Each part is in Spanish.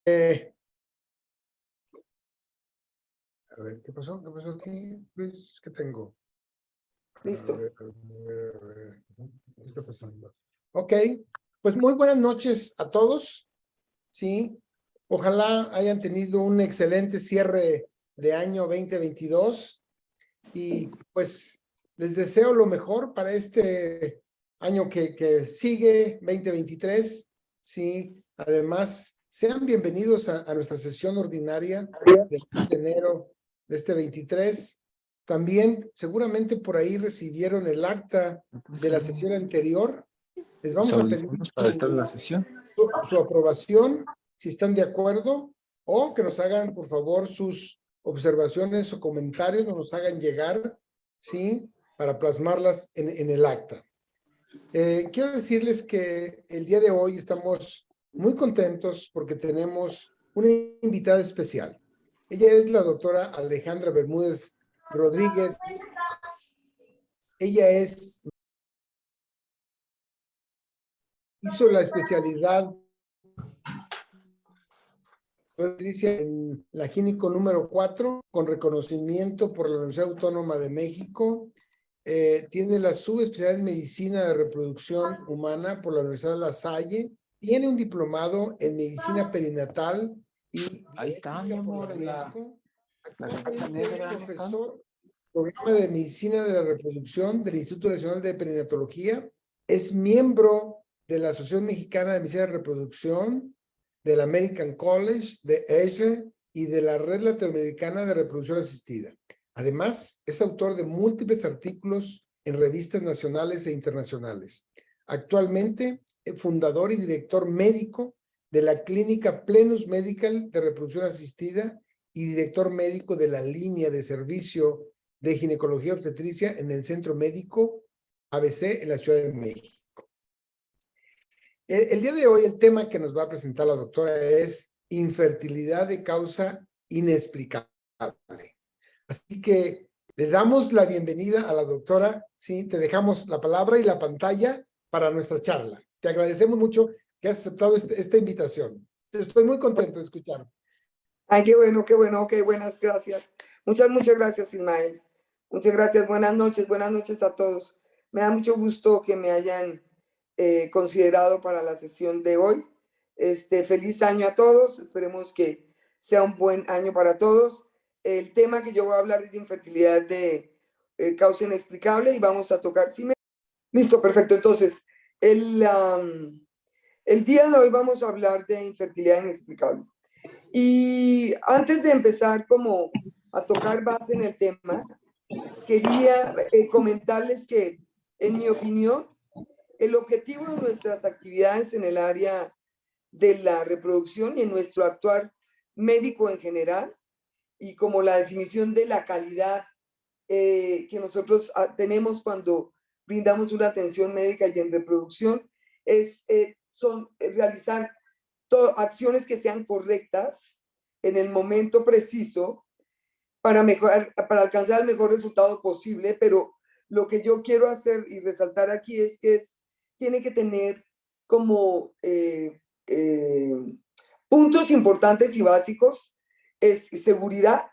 A ver, ¿qué pasó? ¿Qué pasó aquí, Luis? ¿Qué tengo? Listo. A ver. ¿Qué está pasando? Ok, pues muy buenas noches a todos. Sí, ojalá hayan tenido un excelente cierre de año 2022 y pues les deseo lo mejor para este año que sigue, 2023. Sí, además, sean bienvenidos a nuestra sesión ordinaria del mes de enero de este 23. También seguramente por ahí recibieron el acta de la sesión anterior. Les vamos a pedir para estar en la sesión. su aprobación, si están de acuerdo, o que nos hagan, por favor, sus observaciones o comentarios, nos hagan llegar, ¿sí? Para plasmarlas en el acta. Quiero decirles que el día de hoy estamos muy contentos porque tenemos una invitada especial. Ella es la doctora Alejandra Bermúdez Rodríguez. Ella hizo la especialidad en la Gínico número 4, con reconocimiento por la Universidad Autónoma de México. Tiene la subespecialidad en Medicina de Reproducción Humana por la Universidad de La Salle. Tiene un diplomado en Medicina Perinatal y ahí está, mi amor, por la UNESCO. La Actualmente es negra, profesor programa de Medicina de la Reproducción del Instituto Nacional de Perinatología. Es miembro de la Asociación Mexicana de Medicina de Reproducción, del American College, de ESHRE y de la Red Latinoamericana de Reproducción Asistida. Además, es autor de múltiples artículos en revistas nacionales e internacionales. Actualmente, es fundador y director médico de la Clínica Plenus Medical de Reproducción Asistida y director médico de la línea de servicio de ginecología obstetricia en el Centro Médico ABC en la Ciudad de México. El día de hoy el tema que nos va a presentar la doctora es infertilidad de causa inexplicable. Así que le damos la bienvenida a la doctora. Sí, te dejamos la palabra y la pantalla para nuestra charla. Te agradecemos mucho que has aceptado esta invitación. Estoy muy contento de escuchar. Ay, qué bueno, ok, buenas gracias. Muchas gracias, Ismael. Muchas gracias, buenas noches a todos. Me da mucho gusto que me hayan considerado para la sesión de hoy. Feliz año a todos, esperemos que sea un buen año para todos. El tema que yo voy a hablar es de infertilidad de causa inexplicable y vamos a tocar... ¿Sí Listo, perfecto. Entonces, el día de hoy vamos a hablar de infertilidad inexplicable. Y antes de empezar como a tocar base en el tema, quería comentarles que, en mi opinión, el objetivo de nuestras actividades en el área de la reproducción y en nuestro actuar médico en general, y como la definición de la calidad que nosotros tenemos cuando brindamos una atención médica y en reproducción, son realizar acciones que sean correctas en el momento preciso para alcanzar el mejor resultado posible, pero lo que yo quiero hacer y resaltar aquí es que tiene que tener como puntos importantes y básicos: es seguridad,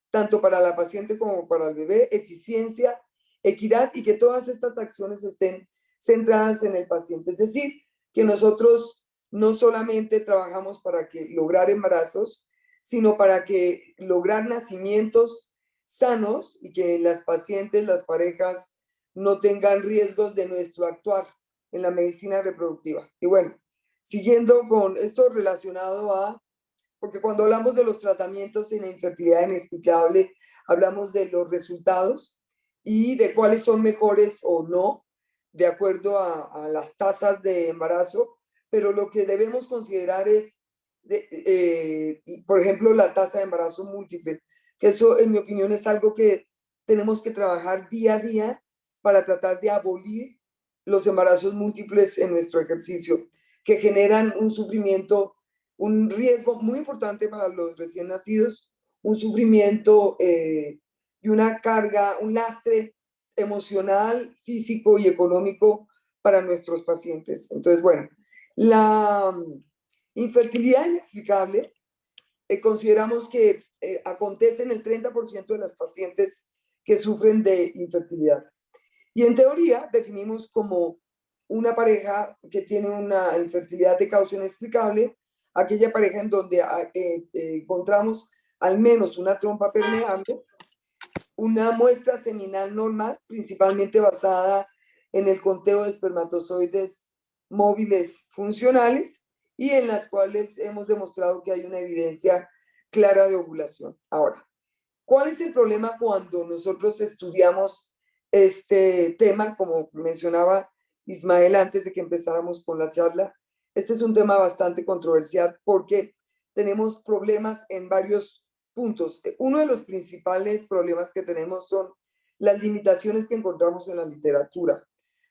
tanto para la paciente como para el bebé, eficiencia, equidad, y que todas estas acciones estén centradas en el paciente. Es decir, que nosotros no solamente trabajamos para lograr embarazos, sino para lograr nacimientos sanos y que las pacientes, las parejas, no tengan riesgos de nuestro actuar en la medicina reproductiva. Y bueno, siguiendo con esto relacionado porque cuando hablamos de los tratamientos en la infertilidad inexplicable, hablamos de los resultados y de cuáles son mejores o no, de acuerdo a las tasas de embarazo, pero lo que debemos considerar es, por ejemplo, la tasa de embarazo múltiple, que eso, en mi opinión, es algo que tenemos que trabajar día a día para tratar de abolir los embarazos múltiples en nuestro ejercicio, que generan un sufrimiento, un riesgo muy importante para los recién nacidos, un sufrimiento y una carga, un lastre emocional, físico y económico para nuestros pacientes. Entonces, bueno, la infertilidad inexplicable consideramos que acontece en el 30% de las pacientes que sufren de infertilidad. Y en teoría definimos como una pareja que tiene una infertilidad de causa inexplicable, aquella pareja en donde encontramos al menos una trompa permeable, una muestra seminal normal, principalmente basada en el conteo de espermatozoides móviles funcionales y en las cuales hemos demostrado que hay una evidencia clara de ovulación. Ahora, ¿cuál es el problema cuando nosotros estudiamos este tema? Como mencionaba Ismael antes de que empezáramos con la charla, este es un tema bastante controversial porque tenemos problemas en varios puntos. Uno de los principales problemas que tenemos son las limitaciones que encontramos en la literatura,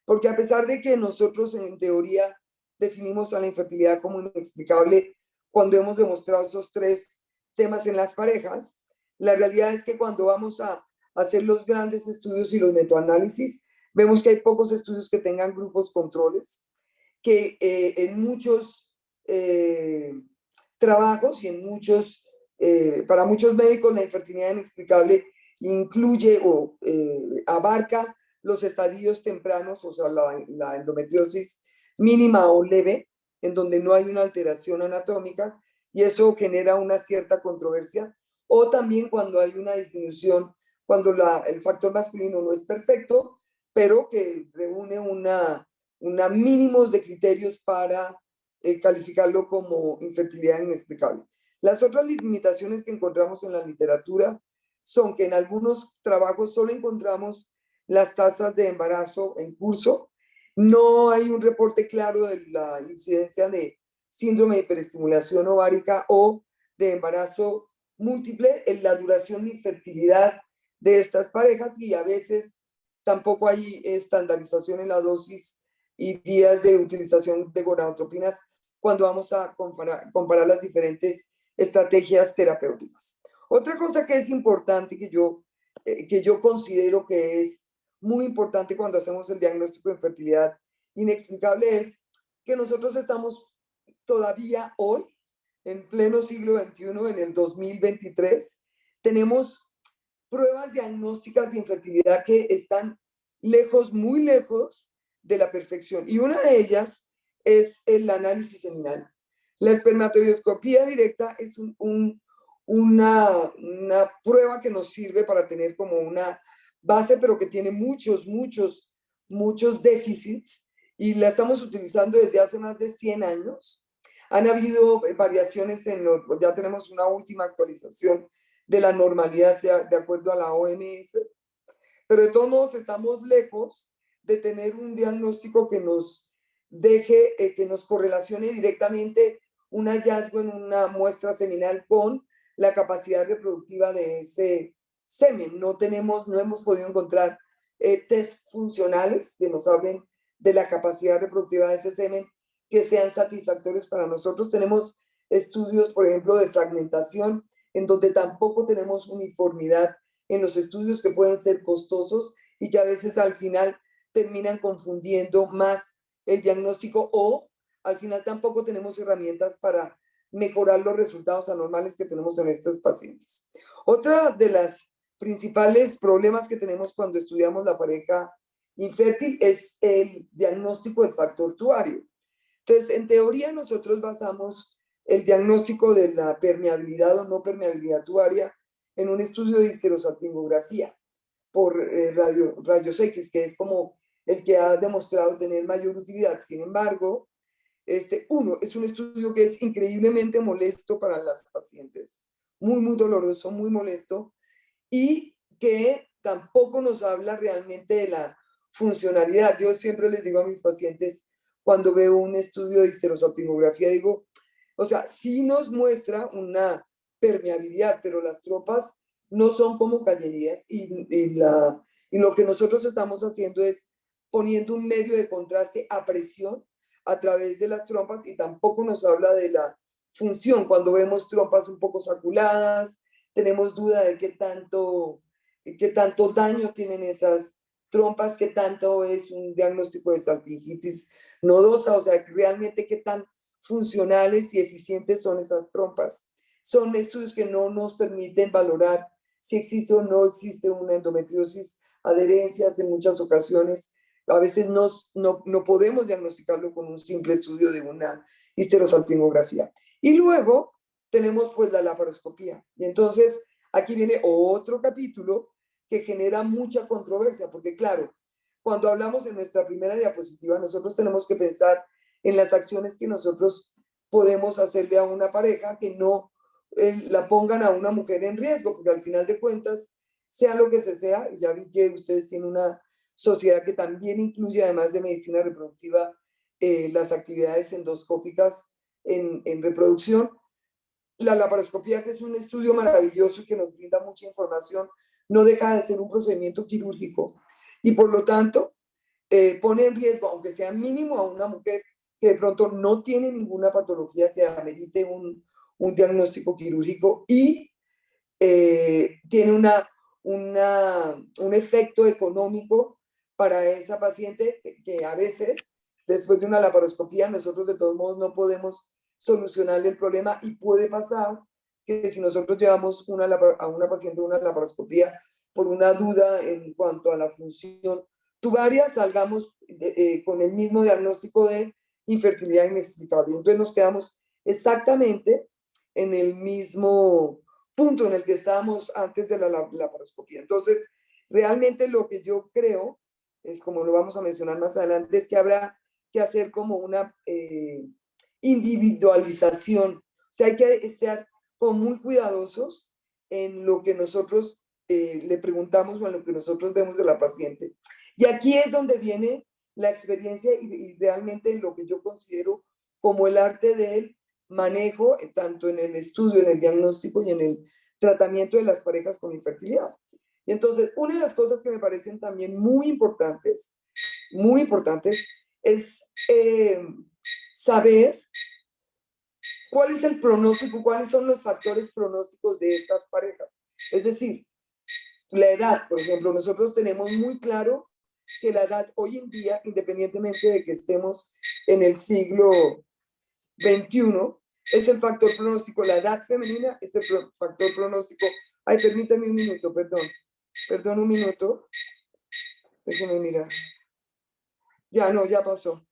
porque a pesar de que nosotros en teoría definimos a la infertilidad como inexplicable cuando hemos demostrado esos tres temas en las parejas, la realidad es que cuando vamos a hacer los grandes estudios y los metaanálisis, vemos que hay pocos estudios que tengan grupos controles, que en muchos trabajos y en muchos, para muchos médicos la infertilidad inexplicable incluye o abarca los estadios tempranos, o sea, la endometriosis mínima o leve, en donde no hay una alteración anatómica, y eso genera una cierta controversia, o también cuando hay una disminución, cuando el factor masculino no es perfecto, pero que reúne una mínimos de criterios para calificarlo como infertilidad inexplicable. Las otras limitaciones que encontramos en la literatura son que en algunos trabajos solo encontramos las tasas de embarazo en curso, no hay un reporte claro de la incidencia de síndrome de hiperestimulación ovárica o de embarazo múltiple, en la duración de infertilidad de estas parejas, y a veces tampoco hay estandarización en la dosis y días de utilización de gonadotropinas cuando vamos a comparar las diferentes estrategias terapéuticas. Otra cosa que es importante, que yo considero que es muy importante cuando hacemos el diagnóstico de infertilidad inexplicable, es que nosotros estamos todavía hoy, en pleno siglo XXI, en el 2023, tenemos pruebas diagnósticas de infertilidad que están lejos, muy lejos de la perfección. Y una de ellas es el análisis seminal. La espermatoidoscopía directa es una prueba que nos sirve para tener como una base, pero que tiene muchos déficits, y la estamos utilizando desde hace más de 100 años. Han habido variaciones ya tenemos una última actualización de la normalidad de acuerdo a la OMS, pero de todos modos estamos lejos de tener un diagnóstico que nos deje, que nos correlacione directamente un hallazgo en una muestra seminal con la capacidad reproductiva de ese semen. No hemos podido encontrar test funcionales que nos hablen de la capacidad reproductiva de ese semen que sean satisfactorios para nosotros. Tenemos estudios, por ejemplo, de fragmentación, en donde tampoco tenemos uniformidad en los estudios, que pueden ser costosos y que a veces al final terminan confundiendo más el diagnóstico, o al final tampoco tenemos herramientas para mejorar los resultados anormales que tenemos en estos pacientes. Otra de las principales problemas que tenemos cuando estudiamos la pareja infértil es el diagnóstico del factor tuario. Entonces, en teoría, nosotros basamos el diagnóstico de la permeabilidad o no permeabilidad tuaria en un estudio de histerosalpingografía por rayos X, que es como el que ha demostrado tener mayor utilidad. Sin embargo, es un estudio que es increíblemente molesto para las pacientes, muy doloroso, muy molesto, y que tampoco nos habla realmente de la funcionalidad. Yo siempre les digo a mis pacientes, cuando veo un estudio de histerosalpingografía, digo, o sea, sí nos muestra una permeabilidad, pero las trompas no son como cañerías, y lo que nosotros estamos haciendo es poniendo un medio de contraste a presión a través de las trompas, y tampoco nos habla de la función. Cuando vemos trompas un poco saculadas, tenemos duda de qué tanto daño tienen esas trompas, qué tanto es un diagnóstico de salpingitis nodosa, o sea, realmente qué tan funcionales y eficientes son esas trompas. son estudios que no nos permiten valorar si existe o no existe una endometriosis, adherencias en muchas ocasiones. A veces no podemos diagnosticarlo con un simple estudio de una histerosalpingografía. Y luego tenemos pues la laparoscopía. Y entonces aquí viene otro capítulo que genera mucha controversia, porque claro, cuando hablamos en nuestra primera diapositiva, nosotros tenemos que pensar en las acciones que nosotros podemos hacerle a una pareja que no la pongan a una mujer en riesgo, porque al final de cuentas, sea lo que se sea, ya vi que ustedes tienen una sociedad que también incluye, además de medicina reproductiva, las actividades endoscópicas en reproducción. La laparoscopía, que es un estudio maravilloso y que nos brinda mucha información, no deja de ser un procedimiento quirúrgico y por lo tanto pone en riesgo, aunque sea mínimo, a una mujer que de pronto no tiene ninguna patología que amerite un diagnóstico quirúrgico y tiene un efecto económico para esa paciente que a veces, después de una laparoscopía, nosotros de todos modos no podemos solucionarle el problema y puede pasar que si nosotros llevamos a una paciente una laparoscopía por una duda en cuanto a la función tubaria, salgamos con el mismo diagnóstico de infertilidad inexplicable. Entonces nos quedamos exactamente en el mismo punto en el que estábamos antes de la laparoscopía. Entonces, realmente lo que yo creo, es como lo vamos a mencionar más adelante, es que habrá que hacer como una individualización. O sea, hay que estar como muy cuidadosos en lo que nosotros le preguntamos o en lo que nosotros vemos de la paciente. Y aquí es donde viene la experiencia y realmente lo que yo considero como el arte del manejo, tanto en el estudio, en el diagnóstico y en el tratamiento de las parejas con infertilidad. Y entonces, una de las cosas que me parecen también muy importantes, es saber cuál es el pronóstico, cuáles son los factores pronósticos de estas parejas. Es decir, la edad, por ejemplo, nosotros tenemos muy claro que la edad hoy en día, independientemente de que estemos en el siglo XXI, es el factor pronóstico. La edad femenina es el factor pronóstico. Ay, permítame un minuto, perdón un minuto. Déjenme mirar. Ya no, ya pasó.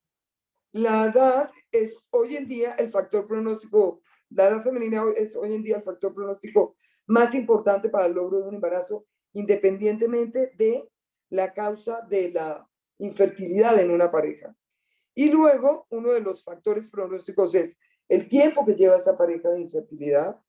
La edad es hoy en día el factor pronóstico, la edad femenina es hoy en día el factor pronóstico más importante para el logro de un embarazo, independientemente de la causa de la infertilidad en una pareja. Y luego, uno de los factores pronósticos es el tiempo que lleva esa pareja de infertilidad,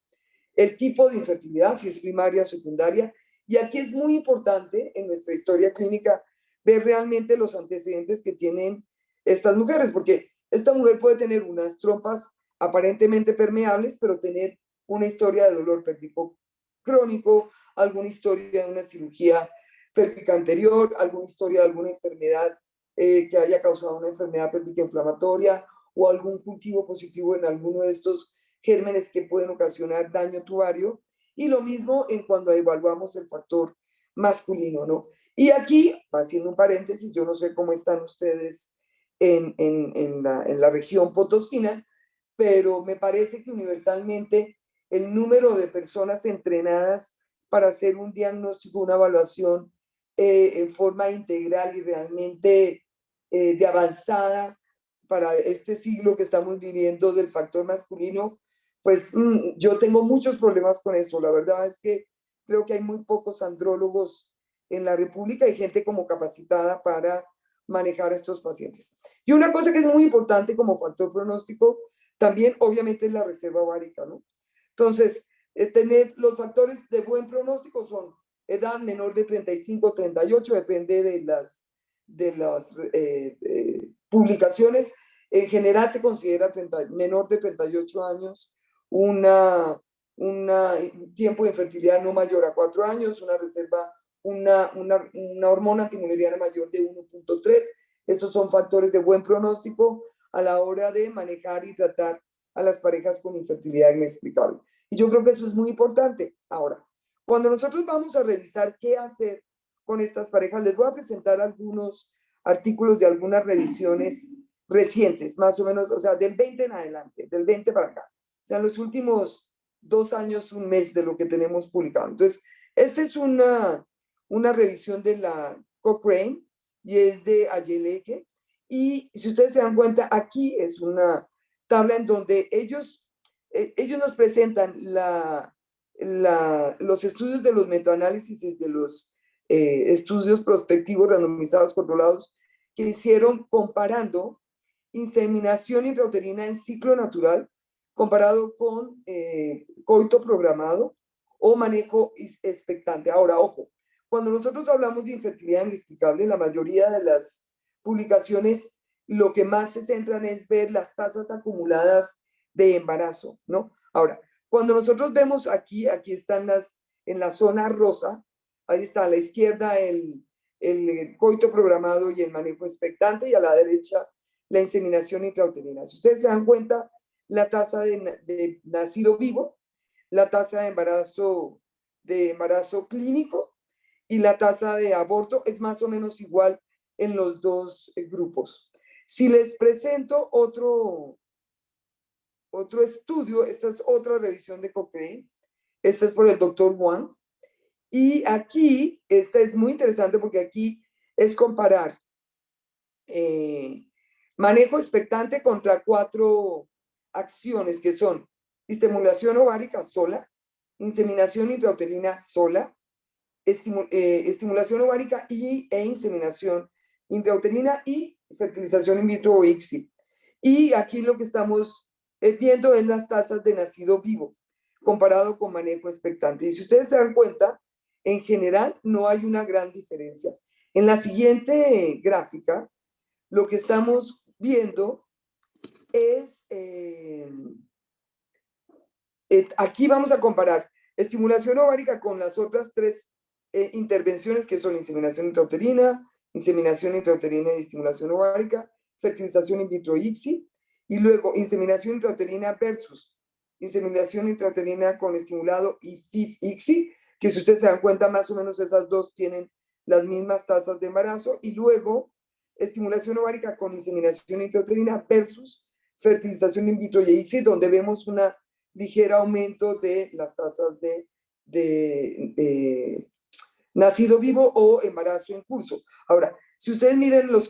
el tipo de infertilidad, si es primaria o secundaria. Y aquí es muy importante en nuestra historia clínica ver realmente los antecedentes que tienen estas mujeres, porque esta mujer puede tener unas trompas aparentemente permeables, pero tener una historia de dolor pélvico crónico, alguna historia de una cirugía pélvica anterior, alguna historia de alguna enfermedad que haya causado una enfermedad pélvica inflamatoria o algún cultivo positivo en alguno de estos gérmenes que pueden ocasionar daño tubario. Y lo mismo en cuando evaluamos el factor masculino, ¿no? Y aquí, haciendo un paréntesis, yo no sé cómo están ustedes en la región potosina, pero me parece que universalmente el número de personas entrenadas para hacer un diagnóstico, una evaluación en forma integral y realmente de avanzada para este siglo que estamos viviendo del factor masculino, pues yo tengo muchos problemas con eso. La verdad es que creo que hay muy pocos andrólogos en la República y gente como capacitada para manejar a estos pacientes. Y una cosa que es muy importante como factor pronóstico también obviamente es la reserva ovárica, ¿no? Entonces, tener los factores de buen pronóstico son edad menor de 35, 38, depende de las publicaciones. En general se considera menor de 38 años un tiempo de infertilidad no mayor a 4 años, una reserva, una hormona antimuneriana mayor de 1.3. Esos son factores de buen pronóstico a la hora de manejar y tratar a las parejas con infertilidad inexplicable. Y yo creo que eso es muy importante. Ahora, cuando nosotros vamos a revisar qué hacer con estas parejas, les voy a presentar algunos artículos de algunas revisiones recientes, más o menos, o sea, del 20 en adelante, del 20 para acá. O sea, en los últimos 2 años, un mes de lo que tenemos publicado. Entonces, esta es una revisión de la Cochrane y es de Ayeleke. Y si ustedes se dan cuenta, aquí es una tabla en donde ellos nos presentan los estudios de los metaanálisis y de los estudios prospectivos randomizados controlados que hicieron comparando inseminación intrauterina en ciclo natural comparado con coito programado o manejo expectante. Ahora, ojo, cuando nosotros hablamos de infertilidad inexplicable, la mayoría de las publicaciones lo que más se centran es ver las tasas acumuladas de embarazo, ¿no? Ahora, cuando nosotros vemos aquí están en la zona rosa, ahí está a la izquierda el coito programado y el manejo expectante, y a la derecha la inseminación intrauterina. Si ustedes se dan cuenta, la tasa de nacido vivo, la tasa de embarazo clínico y la tasa de aborto es más o menos igual en los dos grupos. Si les presento otro estudio, esta es otra revisión de Cochrane, esta es por el doctor Wang, y aquí, esta es muy interesante porque aquí es comparar manejo expectante contra 4 acciones que son estimulación ovárica sola, inseminación intrauterina sola, estimulación ovárica e inseminación intrauterina y fertilización in vitro o ICSI. Y aquí lo que estamos viendo es las tasas de nacido vivo comparado con manejo expectante. Y si ustedes se dan cuenta, en general no hay una gran diferencia. En la siguiente gráfica, lo que estamos viendo es, aquí vamos a comparar estimulación ovárica con las otras 3 intervenciones que son inseminación intrauterina y estimulación ovárica, fertilización in vitro ICSI, y luego inseminación intrauterina versus inseminación intrauterina con estimulado y FIV-ICSI, que si ustedes se dan cuenta, más o menos esas dos tienen las mismas tasas de embarazo, y luego estimulación ovárica con inseminación intrauterina versus fertilización in vitro y ICSI, donde vemos un ligero aumento de las tasas de nacido vivo o embarazo en curso. Ahora, si ustedes miren los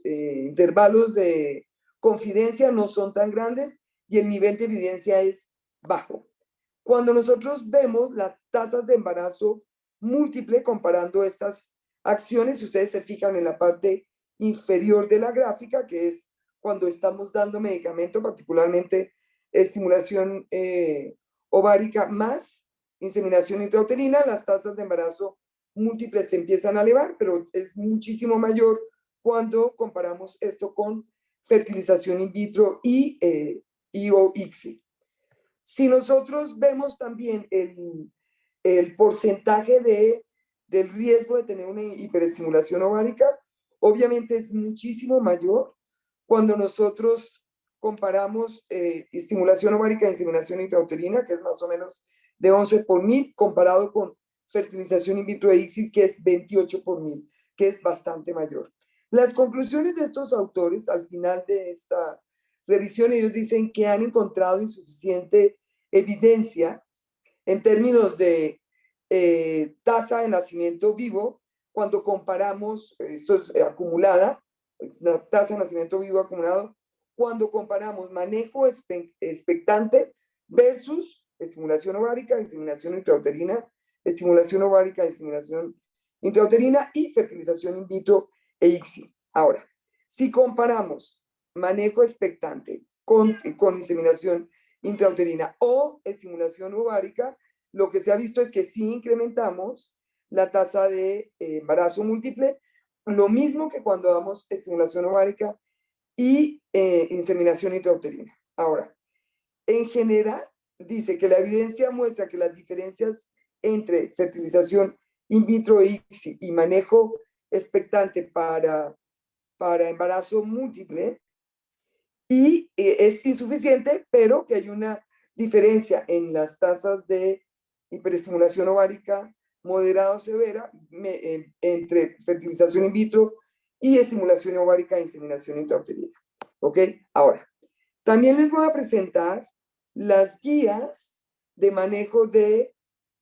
intervalos de confidencia no son tan grandes y el nivel de evidencia es bajo. Cuando nosotros vemos las tasas de embarazo múltiple comparando estas acciones, si ustedes se fijan en la parte inferior de la gráfica, que es cuando estamos dando medicamento, particularmente estimulación ovárica más inseminación intrauterina, las tasas de embarazo múltiples se empiezan a elevar, pero es muchísimo mayor cuando comparamos esto con fertilización in vitro y o ICSI. Si nosotros vemos también el porcentaje del riesgo de tener una hiperestimulación ovárica, obviamente es muchísimo mayor cuando nosotros comparamos estimulación ovárica e inseminación intrauterina, que es más o menos de 11 por 1000, comparado con fertilización in vitro e ICSI, que es 28 por 1000, que es bastante mayor. Las conclusiones de estos autores al final de esta revisión, ellos dicen que han encontrado insuficiente evidencia en términos de tasa de nacimiento vivo cuando comparamos, esto es acumulada, la tasa de nacimiento vivo acumulado, cuando comparamos manejo expectante versus estimulación ovárica, inseminación intrauterina, estimulación ovárica, inseminación intrauterina y fertilización in vitro e ICSI. Ahora, si comparamos manejo expectante con inseminación intrauterina o estimulación ovárica, lo que se ha visto es que sí incrementamos la tasa de embarazo múltiple, lo mismo que cuando damos estimulación ovárica y inseminación intrauterina. Ahora, en general, dice que la evidencia muestra que las diferencias entre fertilización in vitro ICSI y manejo expectante para embarazo múltiple y es insuficiente, pero que hay una diferencia en las tasas de hiperestimulación ovárica moderada o severa entre fertilización in vitro y estimulación ovárica e inseminación intrauterina. ¿Ok? Ahora, también les voy a presentar las guías de manejo de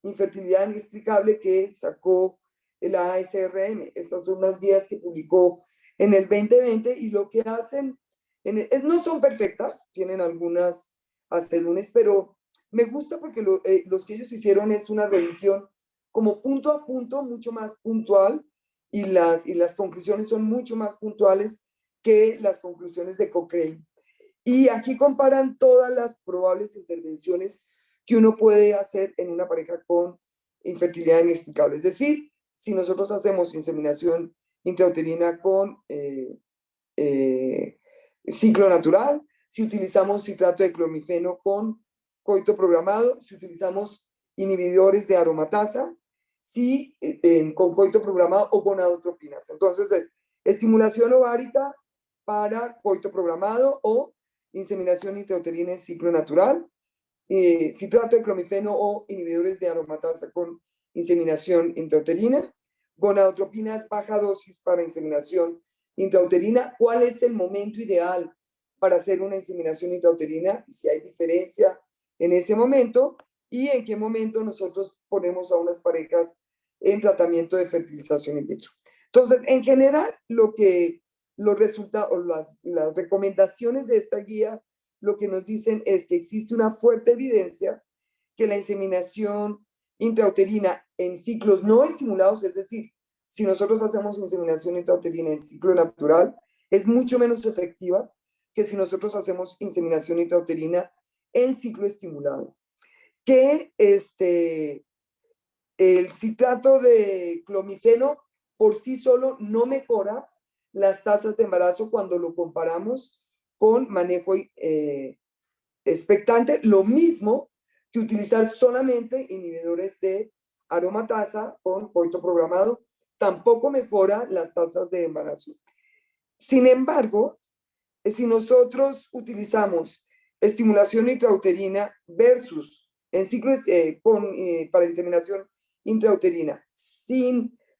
infertilidad inexplicable que sacó la ASRM. Estas son las guías que publicó en el 2020 y lo que hacen, no son perfectas, tienen algunas asegúnes, pero me gusta porque los que ellos hicieron es una revisión como punto a punto, mucho más puntual, y las conclusiones son mucho más puntuales que las conclusiones de Cochrane. Y aquí comparan todas las probables intervenciones que uno puede hacer en una pareja con infertilidad inexplicable. Es decir, si nosotros hacemos inseminación intrauterina con ciclo natural, si utilizamos citrato de clomifeno con coito programado, si utilizamos inhibidores de aromatasa, si con coito programado o gonadotropinas. Entonces es estimulación ovárica para coito programado o inseminación intrauterina en ciclo natural, citrato de clomifeno o inhibidores de aromatasa con inseminación intrauterina, gonadotropinas baja dosis para inseminación intrauterina. ¿Cuál es el momento ideal para hacer una inseminación intrauterina? Si hay diferencia en ese momento y en qué momento nosotros ponemos a unas parejas en tratamiento de fertilización in vitro. Entonces, en general, los resultados o las recomendaciones de esta guía lo que nos dicen es que existe una fuerte evidencia que la inseminación intrauterina en ciclos no estimulados, es decir, si nosotros hacemos inseminación intrauterina en ciclo natural, es mucho menos efectiva que si nosotros hacemos inseminación intrauterina en ciclo estimulado. Que el citrato de clomifeno por sí solo no mejora las tasas de embarazo cuando lo comparamos con manejo expectante, lo mismo que utilizar solamente inhibidores de aromatasa con coito programado, tampoco mejora las tasas de embarazo. Sin embargo, si nosotros utilizamos estimulación intrauterina versus en ciclo para inseminación intrauterina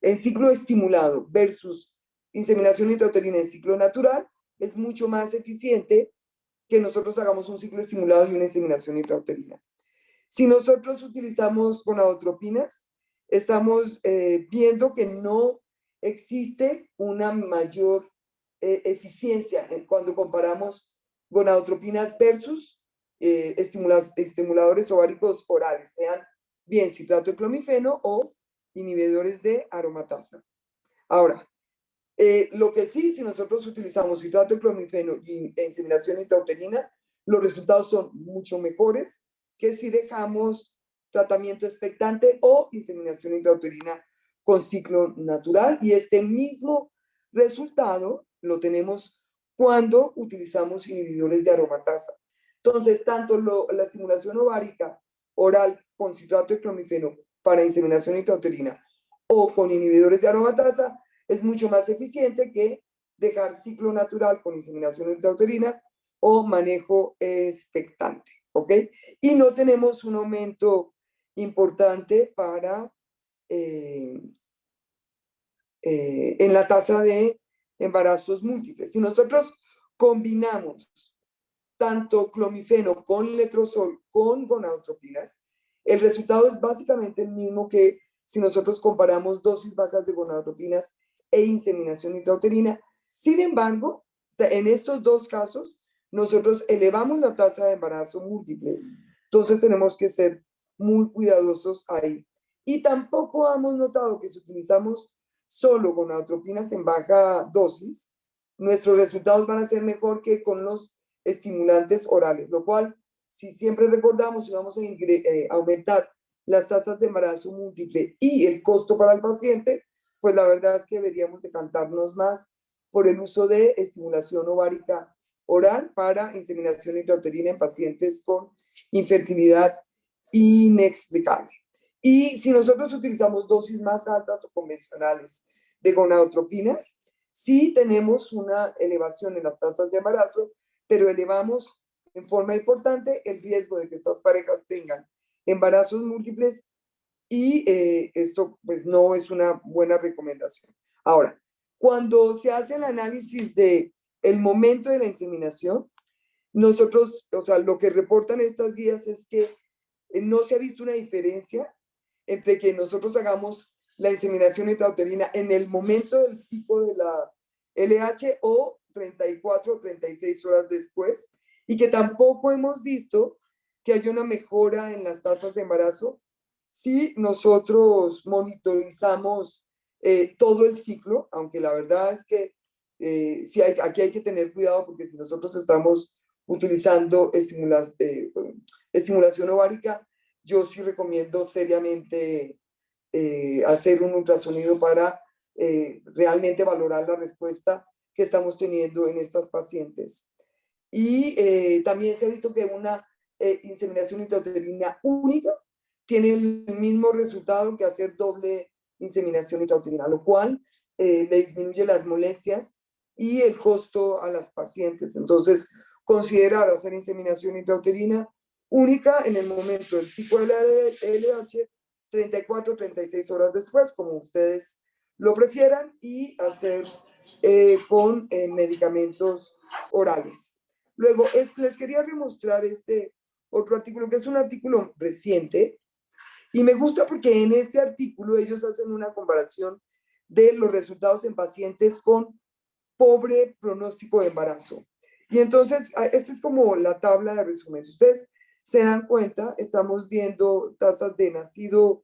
en ciclo estimulado versus inseminación intrauterina en ciclo natural, es mucho más eficiente que nosotros hagamos un ciclo estimulado y una inseminación intrauterina. Si nosotros utilizamos gonadotropinas, estamos viendo que no existe una mayor eficiencia cuando comparamos gonadotropinas versus estimuladores ováricos orales, sean bien citrato de clomifeno o inhibidores de aromatasa. Ahora, lo que sí, si nosotros utilizamos citrato de clomifeno y inseminación intrauterina, los resultados son mucho mejores que si dejamos tratamiento expectante o inseminación intrauterina con ciclo natural. Y este mismo resultado lo tenemos cuando utilizamos inhibidores de aromatasa. Entonces, tanto la estimulación ovárica oral con citrato de clomifeno para inseminación intrauterina o con inhibidores de aromatasa es mucho más eficiente que dejar ciclo natural con inseminación intrauterina o manejo expectante, ¿ok? Y no tenemos un aumento importante en la tasa de embarazos múltiples. Si nosotros combinamos tanto clomifeno con letrozol con gonadotropinas, el resultado es básicamente el mismo que si nosotros comparamos dosis bajas de gonadotropinas e inseminación intrauterina. Sin embargo, en estos dos casos, nosotros elevamos la tasa de embarazo múltiple. Entonces tenemos que ser muy cuidadosos ahí. Y tampoco hemos notado que si utilizamos solo gonadotropinas en baja dosis, nuestros resultados van a ser mejor que con los estimulantes orales, lo cual, si siempre recordamos, si vamos a aumentar las tasas de embarazo múltiple y el costo para el paciente, pues la verdad es que deberíamos decantarnos más por el uso de estimulación ovárica oral para inseminación intrauterina en pacientes con infertilidad inexplicable. Y si nosotros utilizamos dosis más altas o convencionales de gonadotropinas, sí tenemos una elevación en las tasas de embarazo, pero elevamos en forma importante el riesgo de que estas parejas tengan embarazos múltiples y esto pues no es una buena recomendación. Ahora, cuando se hace el análisis de el momento de la inseminación, nosotros, o sea, lo que reportan estas guías es que no se ha visto una diferencia entre que nosotros hagamos la inseminación intrauterina en el momento del pico de la LH o 34 o 36 horas después, y que tampoco hemos visto que haya una mejora en las tasas de embarazo si nosotros monitorizamos todo el ciclo, aunque la verdad es que sí aquí hay que tener cuidado, porque si nosotros estamos utilizando estimulación ovárica, yo sí recomiendo seriamente hacer un ultrasonido para realmente valorar la respuesta que estamos teniendo en estas pacientes. Y también se ha visto que una inseminación intrauterina única tiene el mismo resultado que hacer doble inseminación intrauterina, lo cual le disminuye las molestias y el costo a las pacientes. Entonces, considerar hacer inseminación intrauterina única en el momento del pico de la LH, 34 o 36 horas después, como ustedes lo prefieran, y hacer con medicamentos orales. Luego, les quería demostrar este otro artículo, que es un artículo reciente, y me gusta porque en este artículo ellos hacen una comparación de los resultados en pacientes con pobre pronóstico de embarazo. Y entonces, esta es como la tabla de resumen. Si ustedes se dan cuenta, estamos viendo tasas de nacido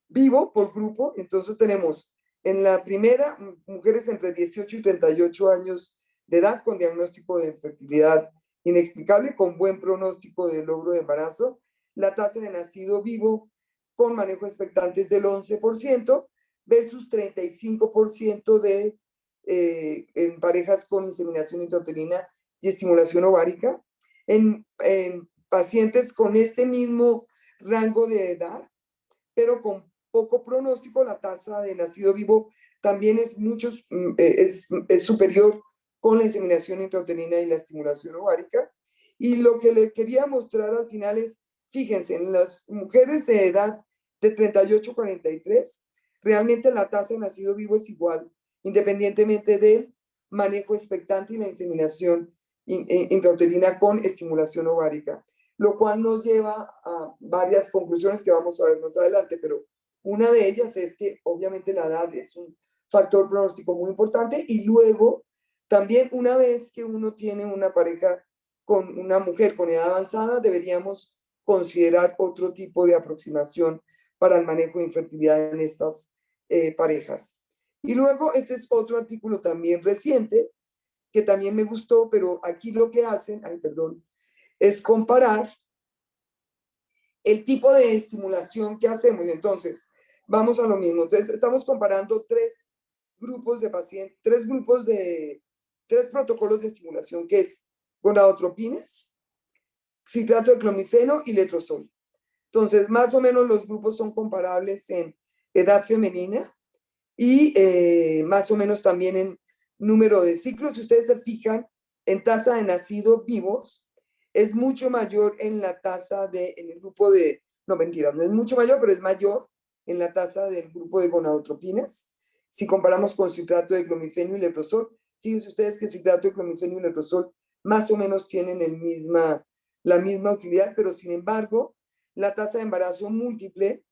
vivo por grupo. Entonces tenemos en la primera, mujeres entre 18 y 38 años de edad con diagnóstico de infertilidad inexplicable, con buen pronóstico de logro de embarazo. La tasa de nacido vivo con manejo expectante es del 11% versus 35% en parejas con inseminación intrauterina y estimulación ovárica. En pacientes con este mismo rango de edad, pero con poco pronóstico, la tasa de nacido vivo también es superior con la inseminación intrauterina y la estimulación ovárica. Y lo que le quería mostrar al final es, fíjense, en las mujeres de edad de 38 a 43, realmente la tasa de nacido vivo es igual, independientemente del manejo expectante y la inseminación intrauterina con estimulación ovárica, lo cual nos lleva a varias conclusiones que vamos a ver más adelante, pero una de ellas es que obviamente la edad es un factor pronóstico muy importante, y luego también una vez que uno tiene una pareja con una mujer con edad avanzada, deberíamos considerar otro tipo de aproximación para el manejo de infertilidad en estas parejas. Y luego este es otro artículo también reciente que también me gustó, pero aquí lo que hacen, es comparar el tipo de estimulación que hacemos. Entonces, vamos a lo mismo. Entonces, estamos comparando tres grupos de pacientes, tres protocolos de estimulación, que es gonadotropinas, citrato de clomifeno y letrozol. Entonces, más o menos los grupos son comparables en edad femenina y más o menos también en número de ciclos. Si ustedes se fijan en tasa de nacidos vivos, es mucho mayor en la tasa en el grupo de, no mentira, no es mucho mayor, pero es mayor en la tasa del grupo de gonadotropinas. Si comparamos con citrato de clomifeno y letrozol, fíjense ustedes que citrato de clomifeno y letrozol más o menos tienen la misma utilidad, pero sin embargo, la tasa de embarazo múltiple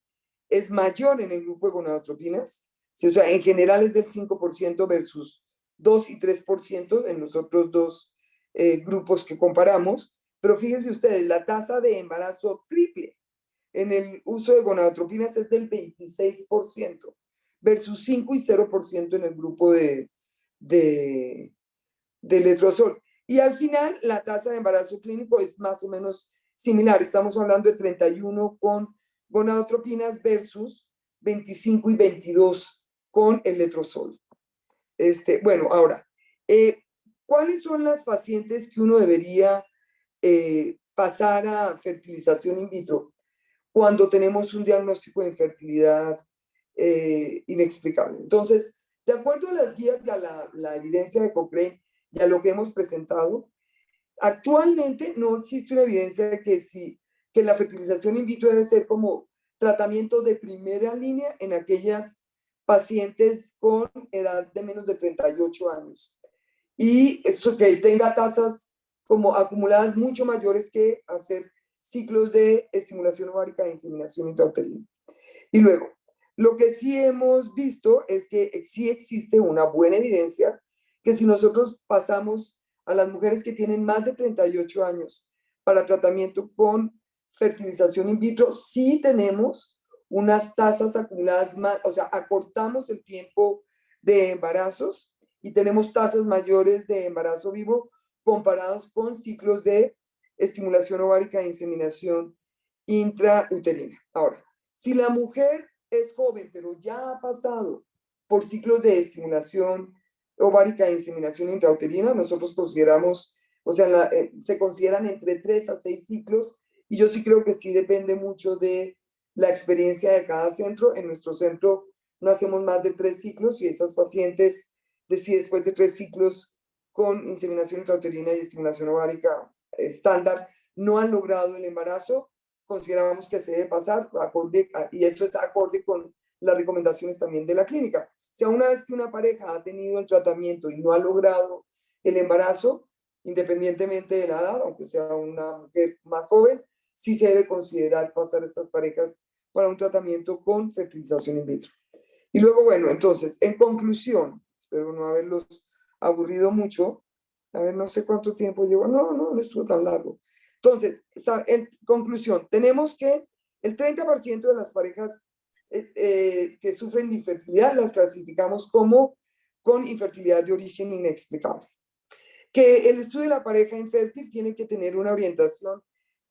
es mayor en el grupo de gonadotropinas. O sea, en general es del 5% versus 2 y 3% en los otros dos grupos que comparamos. Pero fíjense ustedes, la tasa de embarazo triple en el uso de gonadotropinas es del 26% versus 5 y 0% en el grupo de letrozol. Y al final, la tasa de embarazo clínico es más o menos similar. Estamos hablando de 31 con gonadotropinas versus 25 y 22 con el letrozol. Bueno, ahora, ¿cuáles son las pacientes que uno debería pasar a fertilización in vitro cuando tenemos un diagnóstico de infertilidad inexplicable? Entonces, de acuerdo a las guías y a la evidencia de Cochrane y a lo que hemos presentado, actualmente no existe una evidencia de que la fertilización in vitro debe ser como tratamiento de primera línea en aquellas pacientes con edad de menos de 38 años. Y eso que tenga tasas como acumuladas mucho mayores que hacer ciclos de estimulación ovárica e inseminación intrauterina. Y luego, lo que sí hemos visto es que sí existe una buena evidencia que si nosotros pasamos a las mujeres que tienen más de 38 años para tratamiento con fertilización in vitro, sí tenemos unas tasas acumuladas más, o sea, acortamos el tiempo de embarazos y tenemos tasas mayores de embarazo vivo comparados con ciclos de estimulación ovárica e inseminación intrauterina. Ahora, si la mujer es joven, pero ya ha pasado por ciclos de estimulación ovárica e inseminación intrauterina, nosotros consideramos, o sea, se consideran entre 3 a 6 ciclos, y yo sí creo que sí depende mucho de la experiencia de cada centro. En nuestro centro no hacemos más de 3 ciclos, y esas pacientes, si después de 3 ciclos con inseminación intrauterina y estimulación ovárica estándar no han logrado el embarazo, consideramos que se debe pasar y esto es acorde con las recomendaciones también de la clínica. O sea, una vez que una pareja ha tenido el tratamiento y no ha logrado el embarazo, independientemente de la edad, aunque sea una mujer más joven, sí se debe considerar pasar estas parejas para un tratamiento con fertilización in vitro. Y luego, bueno, entonces, en conclusión, espero no haberlos aburrido mucho. A ver, no sé cuánto tiempo llevo. No estuvo tan largo. Entonces, en conclusión, tenemos que el 30% de las parejas que sufren de infertilidad las clasificamos como con infertilidad de origen inexplicable. Que el estudio de la pareja infértil tiene que tener una orientación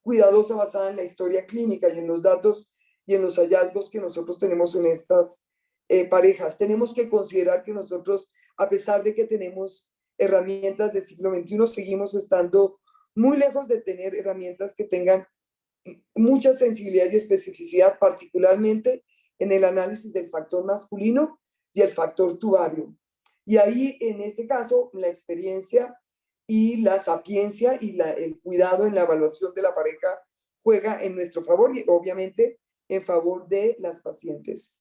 cuidadosa basada en la historia clínica y en los datos y en los hallazgos que nosotros tenemos en estas parejas. Tenemos que considerar que nosotros, a pesar de que tenemos herramientas del siglo XXI, seguimos estando muy lejos de tener herramientas que tengan mucha sensibilidad y especificidad, particularmente en el análisis del factor masculino y el factor tubario. Y ahí, en este caso, la experiencia y la sapiencia y el cuidado en la evaluación de la pareja juega en nuestro favor y obviamente en favor de las pacientes.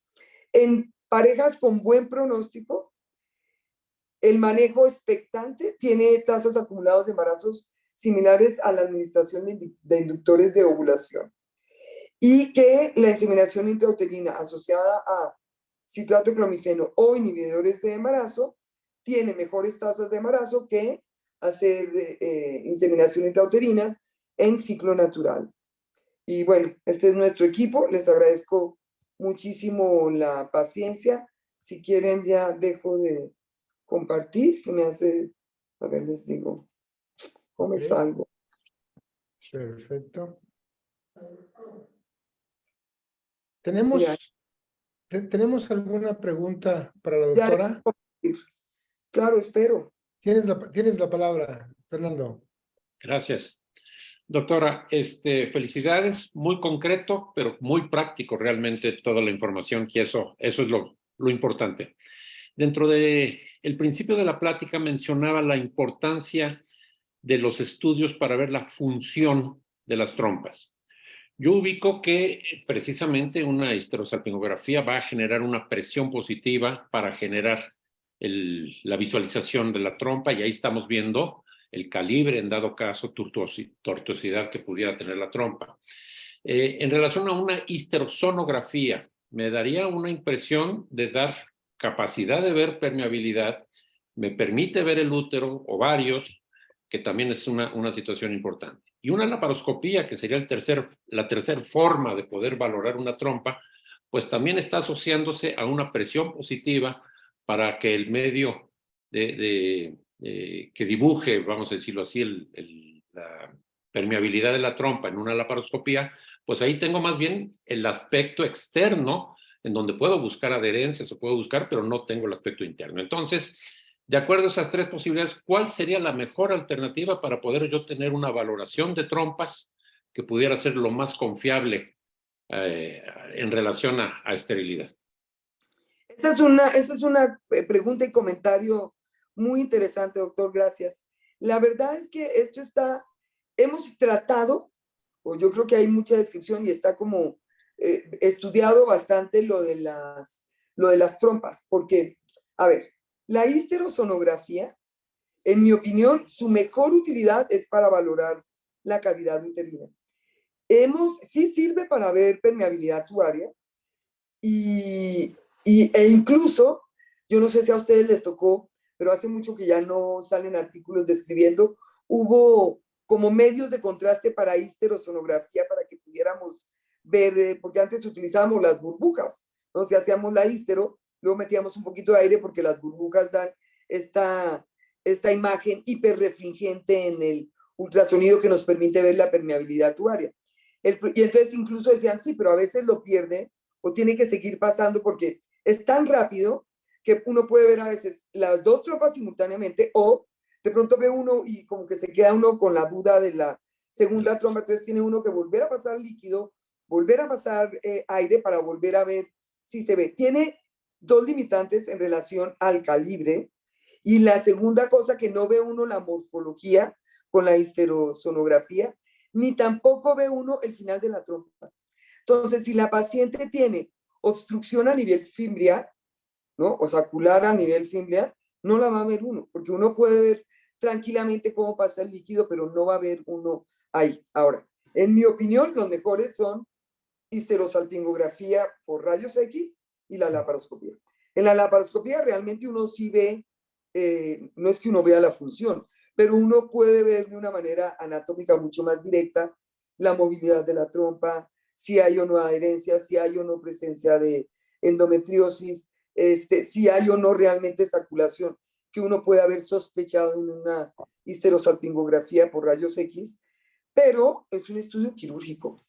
En parejas con buen pronóstico, el manejo expectante tiene tasas acumuladas de embarazos similares a la administración de inductores de ovulación, y que la inseminación intrauterina asociada a citrato de clomifeno o inhibidores de embarazo tiene mejores tasas de embarazo que hacer inseminación intrauterina en ciclo natural. Y bueno, este es nuestro equipo. Les agradezco muchísimo la paciencia. Si quieren, ya dejo de compartir. Si me hace, a ver, les digo, ¿cómo me salgo? Perfecto. ¿Tenemos alguna pregunta para la doctora? Claro, espero. Tienes la palabra, Fernando. Gracias. Doctora, felicidades, muy concreto, pero muy práctico realmente toda la información, que eso es lo importante. Dentro del principio de la plática mencionaba la importancia de los estudios para ver la función de las trompas. Yo ubico que precisamente una histerosalpingografía va a generar una presión positiva para generar la visualización de la trompa, y ahí estamos viendo el calibre, en dado caso, tortuosidad que pudiera tener la trompa. En relación a una histerosonografía, me daría una impresión de dar capacidad de ver permeabilidad, me permite ver el útero, ovarios, que también es una situación importante. Y una laparoscopía, que sería la tercera forma de poder valorar una trompa, pues también está asociándose a una presión positiva para que el medio que dibuje, vamos a decirlo así, la permeabilidad de la trompa en una laparoscopía, pues ahí tengo más bien el aspecto externo, en donde puedo buscar adherencias o puedo buscar, pero no tengo el aspecto interno. Entonces, de acuerdo a esas tres posibilidades, ¿cuál sería la mejor alternativa para poder yo tener una valoración de trompas que pudiera ser lo más confiable en relación a esterilidad? Esa es una pregunta y comentario muy interesante, doctor, gracias. La verdad es que hemos tratado, o yo creo que hay mucha descripción y está como estudiado bastante lo de las trompas, porque, a ver, la histerosonografía, en mi opinión, su mejor utilidad es para valorar la cavidad uterina. Sí sirve para ver permeabilidad tubaria e incluso, yo no sé si a ustedes les tocó, pero hace mucho que ya no salen artículos describiendo, hubo como medios de contraste para histerosonografía para que pudiéramos ver, porque antes utilizábamos las burbujas, ¿no? Si hacíamos la histero, luego metíamos un poquito de aire porque las burbujas dan esta imagen hiperrefringente en el ultrasonido que nos permite ver la permeabilidad tubaria. Y entonces incluso decían, sí, pero a veces lo pierde o tiene que seguir pasando porque es tan rápido que uno puede ver a veces las dos tropas simultáneamente o de pronto ve uno y como que se queda uno con la duda de la segunda trompa, entonces tiene uno que volver a pasar líquido, volver a pasar aire para volver a ver si se ve. Tiene dos limitantes en relación al calibre y la segunda cosa que no ve uno la morfología con la histerosonografía, ni tampoco ve uno el final de la trompa. Entonces, si la paciente tiene obstrucción a nivel fimbrial, ¿no? O sacular a nivel fimbrial, no la va a ver uno, porque uno puede ver tranquilamente cómo pasa el líquido, pero no va a ver uno ahí. Ahora, en mi opinión, los mejores son histerosalpingografía por rayos X y la laparoscopía. En la laparoscopía realmente uno sí ve, no es que uno vea la función, pero uno puede ver de una manera anatómica mucho más directa la movilidad de la trompa, si hay o no adherencia, si hay o no presencia de endometriosis, si hay o no realmente saculación, que uno puede haber sospechado en una histerosalpingografía por rayos X, pero es un estudio quirúrgico.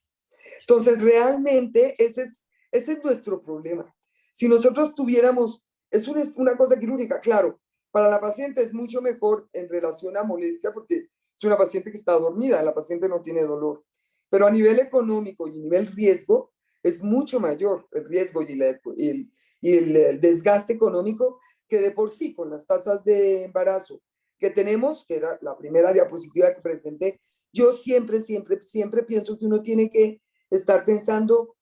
Entonces, realmente ese es nuestro problema. Si nosotros tuviéramos, es una cosa quirúrgica, claro, para la paciente es mucho mejor en relación a molestia porque es una paciente que está dormida, la paciente no tiene dolor. Pero a nivel económico y a nivel riesgo, es mucho mayor el riesgo y el desgaste económico que de por sí con las tasas de embarazo que tenemos, que era la primera diapositiva que presenté, yo siempre pienso que uno tiene que estar pensando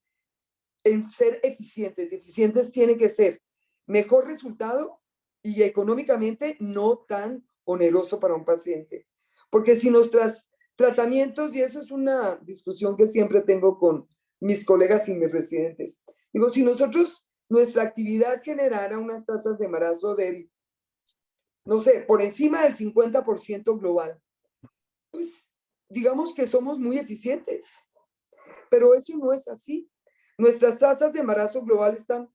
en ser eficientes. Eficientes tiene que ser mejor resultado y económicamente no tan oneroso para un paciente. Porque si nuestros tratamientos, y eso es una discusión que siempre tengo con mis colegas y mis residentes, digo, si nosotros, nuestra actividad generara unas tasas de embarazo del, no sé, por encima del 50% global, pues digamos que somos muy eficientes. Pero eso no es así. Nuestras tasas de embarazo global están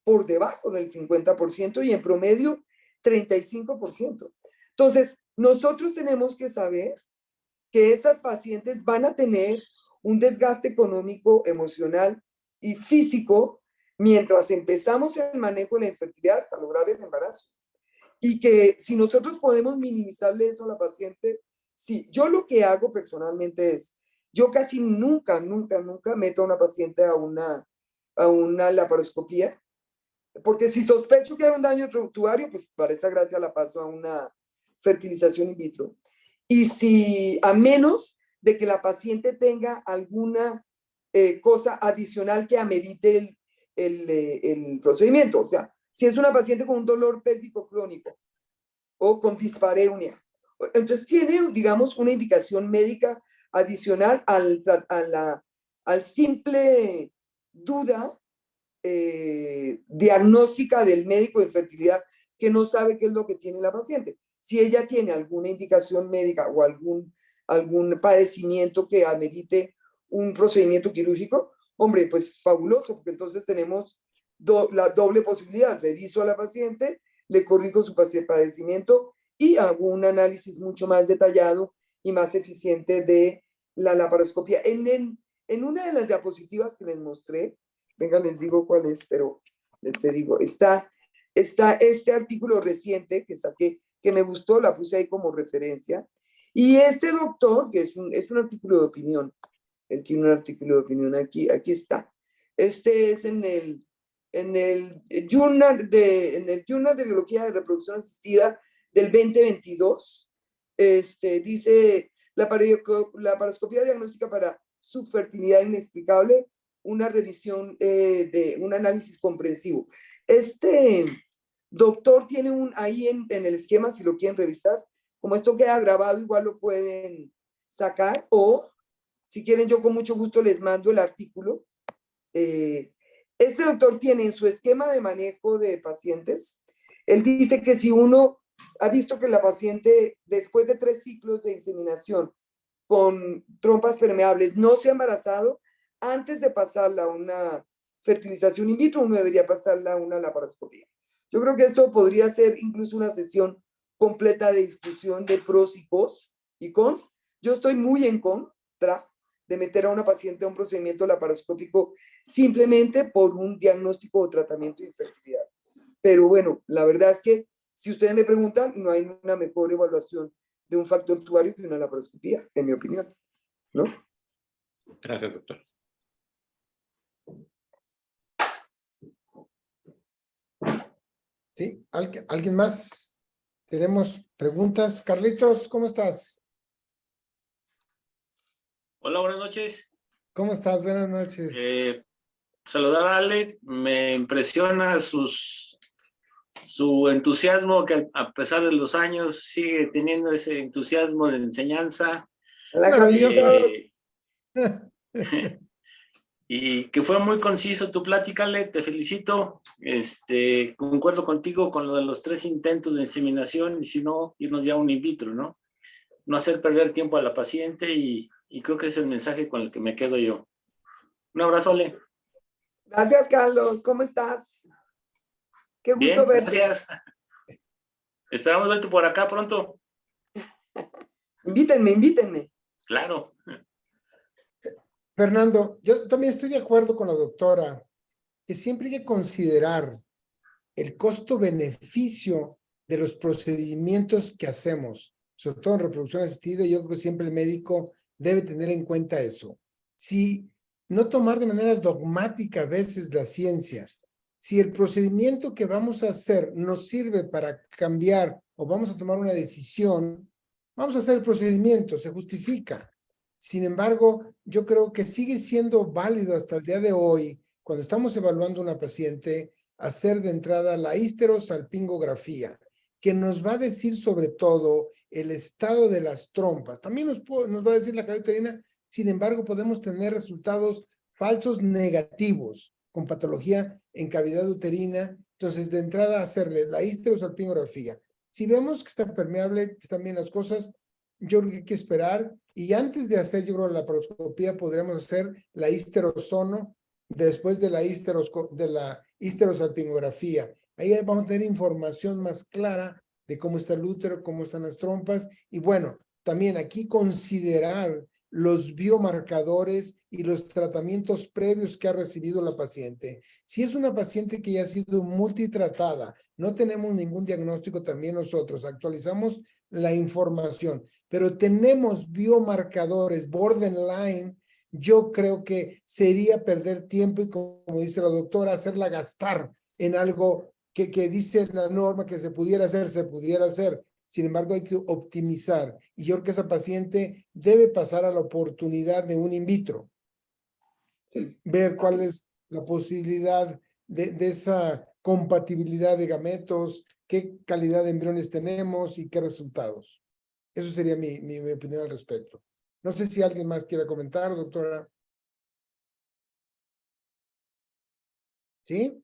por debajo del 50% y en promedio 35%. Entonces, nosotros tenemos que saber que esas pacientes van a tener un desgaste económico, emocional y físico mientras empezamos el manejo de la infertilidad hasta lograr el embarazo. Y que si nosotros podemos minimizarle eso a la paciente, sí, yo lo que hago personalmente es, yo casi nunca meto a una paciente a una laparoscopía, porque si sospecho que hay un daño tubario, pues para esa gracia la paso a una fertilización in vitro. Y si, a menos de que la paciente tenga alguna cosa adicional que amerite el procedimiento, o sea, si es una paciente con un dolor pélvico crónico o con dispareunia, entonces tiene, digamos, una indicación médica adicional al simple duda diagnóstica del médico de fertilidad que no sabe qué es lo que tiene la paciente. Si ella tiene alguna indicación médica o algún padecimiento que amerite un procedimiento quirúrgico, hombre, pues fabuloso, porque entonces tenemos la doble posibilidad. Reviso a la paciente, le corrijo su padecimiento y hago un análisis mucho más detallado y más eficiente de la laparoscopia. En una de las diapositivas que les mostré, venga, les digo cuál es, pero te digo, está este artículo reciente que saqué, que me gustó, la puse ahí como referencia, y este doctor, que es un artículo de opinión, él tiene un artículo de opinión aquí está. Este es en el Journal de Biología de Reproducción Asistida del 2022. Dice la paroscopía diagnóstica para subfertilidad inexplicable, una revisión de un análisis comprensivo. Este doctor tiene ahí en el esquema, si lo quieren revisar, como esto queda grabado, igual lo pueden sacar, o Si quieren, yo con mucho gusto les mando el artículo. Este doctor tiene en su esquema de manejo de pacientes, él dice que si uno ha visto que la paciente después de 3 ciclos de inseminación con trompas permeables no se ha embarazado, antes de pasarla a una fertilización in vitro, uno debería pasarla a una laparoscopía. Yo creo que esto podría ser incluso una sesión completa de discusión de pros y cons. Yo estoy muy en contra de meter a una paciente a un procedimiento laparoscópico simplemente por un diagnóstico o tratamiento de infertilidad. Pero bueno, la verdad es que si ustedes me preguntan, no hay una mejor evaluación de un factor tubario que una laparoscopía, en mi opinión, ¿no? Gracias, doctor. ¿Sí? ¿Alguien más? ¿Tenemos preguntas? Carlitos, ¿cómo estás? Hola, buenas noches. ¿Cómo estás? Buenas noches. Saludar a Ale, me impresiona su entusiasmo, que a pesar de los años sigue teniendo ese entusiasmo de enseñanza. Hola, Maravilloso. Y que fue muy conciso tu plática, Ale, te felicito. Concuerdo contigo con lo de los 3 intentos de inseminación y si no, irnos ya a un in vitro, ¿no? No hacer perder tiempo a la paciente y creo que es el mensaje con el que me quedo yo. Un abrazo, Ale. Gracias, Carlos. ¿Cómo estás? Qué gusto Bien, verte. gracias. Esperamos verte por acá pronto. Invítenme. Claro. Fernando, yo también estoy de acuerdo con la doctora que siempre hay que considerar el costo-beneficio de los procedimientos que hacemos, sobre todo en reproducción asistida. Yo creo que siempre el médico debe tener en cuenta eso. Si no tomar de manera dogmática a veces la ciencia, si el procedimiento que vamos a hacer nos sirve para cambiar o vamos a tomar una decisión, vamos a hacer el procedimiento, se justifica. Sin embargo, yo creo que sigue siendo válido hasta el día de hoy, cuando estamos evaluando a una paciente, hacer de entrada la histerosalpingografía, que nos va a decir sobre todo el estado de las trompas. También nos va a decir la cavidad uterina, sin embargo, podemos tener resultados falsos negativos con patología en cavidad uterina. Entonces, de entrada, hacerle la histerosalpingografía. Si vemos que está permeable, que están bien las cosas, yo creo que hay que esperar. Y antes de hacer, yo creo, la laparoscopía, podremos hacer la histerosono después de la histerosalpingografía. Ahí vamos a tener información más clara de cómo está el útero, cómo están las trompas. Y bueno, también aquí considerar los biomarcadores y los tratamientos previos que ha recibido la paciente. Si es una paciente que ya ha sido multitratada, no tenemos ningún diagnóstico, también nosotros actualizamos la información, pero tenemos biomarcadores borderline. Yo creo que sería perder tiempo y, como dice la doctora, hacerla gastar en algo que dice la norma que se pudiera hacer, se pudiera hacer. Sin embargo, hay que optimizar. Y yo creo que esa paciente debe pasar a la oportunidad de un in vitro. Ver cuál es la posibilidad de esa compatibilidad de gametos, qué calidad de embriones tenemos y qué resultados. Eso sería mi opinión al respecto. No sé si alguien más quiere comentar, doctora. ¿Sí?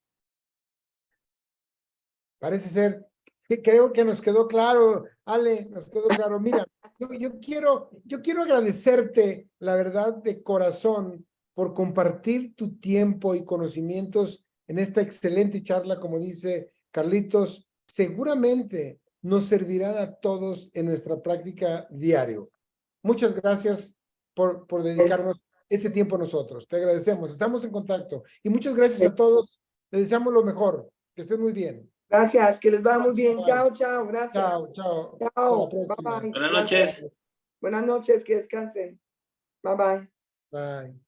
Parece ser que creo que nos quedó claro, Ale, nos quedó claro. Mira, yo quiero agradecerte, la verdad, de corazón, por compartir tu tiempo y conocimientos en esta excelente charla, como dice Carlitos. Seguramente nos servirán a todos en nuestra práctica diario. Muchas gracias por dedicarnos este tiempo a nosotros. Te agradecemos. Estamos en contacto. Y muchas gracias a todos. Les deseamos lo mejor. Que estén muy bien. Gracias, que les va muy bien. Bye. Chao, chao, gracias. Chao, chao. Hasta la Chao, próxima. bye. Buenas Gracias. noches. Buenas noches, que descansen. Bye, bye. Bye.